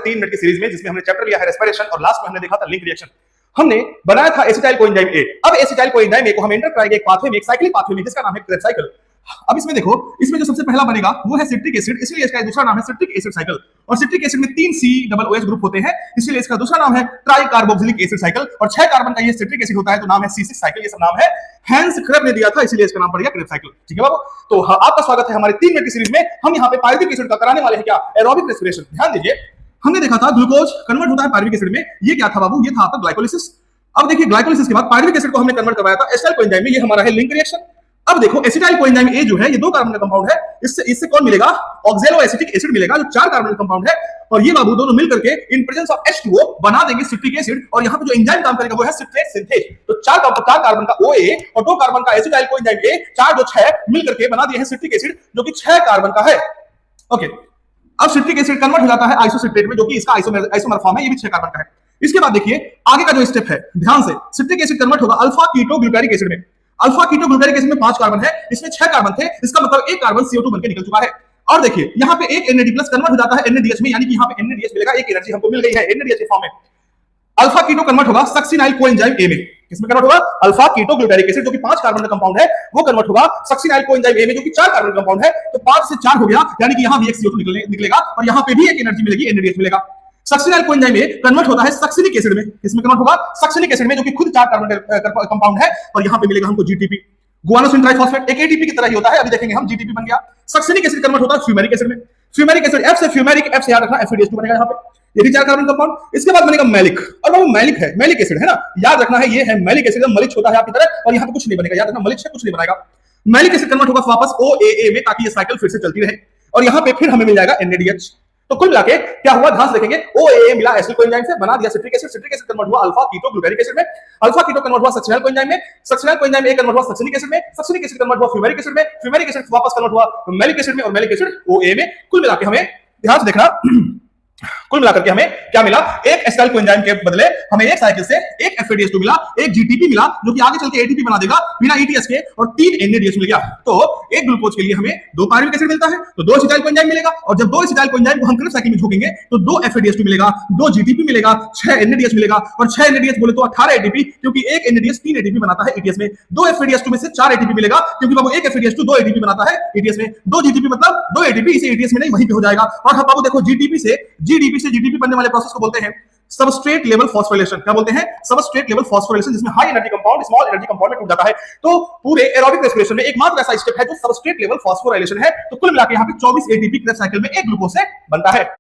3 minute की series में, जिसमें हमने चैप्टर लिया है रेस्पिरेशन और लास्ट में हमने देखा था लिंक रिएक्शन। हमने बनाया था एसिटाइल कोएंजाइम ए। अब एसिटाइल कोएंजाइम ए को हम एंटर कराएंगे एक पाथवे में, एक साइक्लिक पाथवे में, जिसका नाम है क्रेब्स साइकिल। अब इसमें देखो, इसमें जो सबसे पहला बनेगा वो है सिट्रिक एसिड, इसलिए इसका दूसरा नाम है सिट्रिक एसिड साइकिल। और सिट्रिक एसिड में 3 COOH ग्रुप होते हैं, इसलिए इसका दूसरा नाम है ट्राई कार्बोक्सिलिक एसिड साइकिल। और 6 कार्बन का ये सिट्रिक एसिड होता है तो नाम है C6 साइकिल। ये सब नाम है हैंस क्रेब ने दिया था, इसलिए इसका नाम पड़ गया क्रेब साइकिल। ठीक है बाबू, तो आपका स्वागत है हमारे 3 मिनट की सीरीज में। हम यहाँ पे पायरुविक एसिड का कराने वाले हैं क्या, एरोबिक रेस्पिरेशन। ध्यान दीजिए, हमने देखा था ग्लूकोज कन्वर्ट होता है पायरुविक एसिड में। ये क्या था बाबू, ये था आपका ग्लाइकोलिसिस। अब देखिए, ग्लाइकोलिसिस के बाद पायरुविक एसिड को हमने कन्वर्ट करवाया था एसिटाइल कोएंजाइम में। ये हमारा है लिंक रिएक्शन। अब देखो, एसिटाइल कोएंजाइम ए जो है ये 2 कार्बन का कंपाउंड है। इससे कौन मिलेगा, ऑक्सैलो एसिटिक एसिड मिलेगा, जो 4 कार्बन का कंपाउंड है। और ये बाबू दोनों मिलकर के इन प्रेजेंस ऑफ H2O बना देंगे सिट्रिक एसिड। और यहाँ पे जो एंजाइम काम करेगा वो है सिट्रेट सिंथेज। तो 4 कार्बन का OA और 2 कार्बन का एसिटाइल कोएंजाइम ए, 4 जो 6 मिलकर के बना दिए हैं सिट्रिक एसिड, जो कि 6 कार्बन का है। ओके, अब सिट्रिक एसिड कन्वर्ट हो जाता है आइसोसिट्रेट में, जो कि इसका आइसोमर फॉर्म है, ये भी 6 कार्बन का है। इसके बाद देखिए आगे का जो स्टेप है, ध्यान से, सिट्रिक एसिड कन्वर्ट होगा अल्फा कीटो ग्लूटारिक एसिड में। अल्फा कीटो ग्लूटारिक एसिड में 5 कार्बन है, इसमें 6 कार्बन थे, इसका मतलब 1 कार्बन CO2 बनके निकल चुका है। और देखिए यहाँ पे एक NAD+ कन्वर्ट हो जाता है NADH में, यानी कि यहाँ पे NADH मिलेगा, एक एनर्जी हमको मिल गई है NADH के फॉर्म में। अल्फा कीटो कन्वर्ट होगा सक्सिनाइल कोएंजाइम ए में। किसमें कन्वर्ट होगा, अल्फा कीटो ग्लूटारिक एसिड जो कि 5 कार्बन का कंपाउंड है, वो कन्वर्ट होगा सक्सिनाइल कोएंजाइम ए में, जो कि 4 कार्बन का कंपाउंड है। तो 5 से 4 हो गया, यानी कि यहाँ भी एक CO2 निकलेगा और यहाँ पे भी एक एनर्जी मिलेगी, NADH मिलेगा। सक्सिनाइल कोएंजाइम ए कन्वर्ट होता है सक्सिनिक एसिड में। किसमें कन्वर्ट होगा, सक्सिनिक एसिड में, जो कि खुद 4 कार्बन का कंपाउंड है। और यहाँ पे मिलेगा हमको GTP, गुआनोसिन ट्राइफॉस्फेट, एक ATP की तरह ही होता है। अभी देखेंगे हम, GTP बन गया। सक्सिनिक एसिड कन्वर्ट होता है फ्यूमेरिक एसिड में। फ्यूमेरिक एसिड F से फ्यूमेरिक, F से याद रखना FADH2 बनेगा यहाँ पे, ये भी 4 कार्बन कंपाउंड। इसके बाद बनेगा मैलिक, और वो मैलिक है, मैलिक एसिड है ना, याद रखना है, ये है मैलिक एसिड। मलिच होता है आपकी तरह, और यहाँ पे कुछ नहीं बनेगा, याद रखना, मलिच से कुछ नहीं बनेगा। मैलिक एसिड कन्वर्ट होगा वापस OAA में, ताकि ये साइकिल फिर से चलती रहे। और यहाँ पे फिर हमें मिल जाएगा NADH। तो कुल मिलाके क्या हुआ, ध्यान से देखेंगे, OAA मिला एसिटिल कोएंजाइम से, बना दिया citric acid. Citric acid convert हुआ अल्फा कीटो ग्लूटारिक एसिड में। अल्फा कीटो कन्वर्ट हुआ सक्सिनाइल कोएंजाइम में। सक्सिनाइल कोएंजाइम ए कन्वर्ट हुआ सक्सिनिक एसिड में। सक्सिनिक एसिड कन्वर्ट हुआ फ्यूमेरिक एसिड में। फ्यूमेरिक एसिड वापस कन्वर्ट हुआ मैलिक एसिड में, और मैलिक एसिड OAA में। कुल मिलाके हमें ध्यान से देखना, कुल मिलाकर के हमें क्या मिला, एक एसिटाइल कोएंजाइम के बदले हमें एक साइकिल से एक FADH2 मिला, एक GTP मिला, जो कि आगे चल के ATP बना देगा बिना ETS के, और 3 NADH मिल गया। तो एक ग्लूकोज के लिए हमें 2 पायरुविक एसिड मिलता है, तो 2 एसिटाइल कोएंजाइम मिलेगा। और जब 2 एसिटाइल कोएंजाइम को हम क्रेब्स साइकिल में झोंकेंगे तो 2 FADH2 मिलेगा, 2 GTP मिलेगा, 6 NADH मिलेगा। और 6 NADH बोले तो 18 ATP, क्योंकि एक NADH 3 ATP बनाता है ETS में। 2 FADH2 में से 4 ATP मिलेगा, क्योंकि बाबू एक FADH2 2 ATP बनाता है ETS में। 2 GTP मतलब 2 ATP, इसे ETS में नहीं, वहीं पे हो जाएगा। और हाँ बाबू देखो, GTP से GDP बनने वाले प्रोसेस को बोलते हैं सबस्ट्रेट लेवल फॉस्फोराइलेशन। क्या बोलते हैं, सबस्ट्रेट लेवल फॉस्फोराइलेशन, जिसमें high energy compound small energy compound में टूट जाता है। तो पूरे एरोबिक रेस्पिरेशन में एकमात्र ऐसा स्टेप है जो सबस्ट्रेट लेवल फॉस्फोराइलेशन है। तो कुल मिलाकर यहाँ पे 24 ATP क्रेब्स साइकिल में एक ग्लूकोज से बनता है।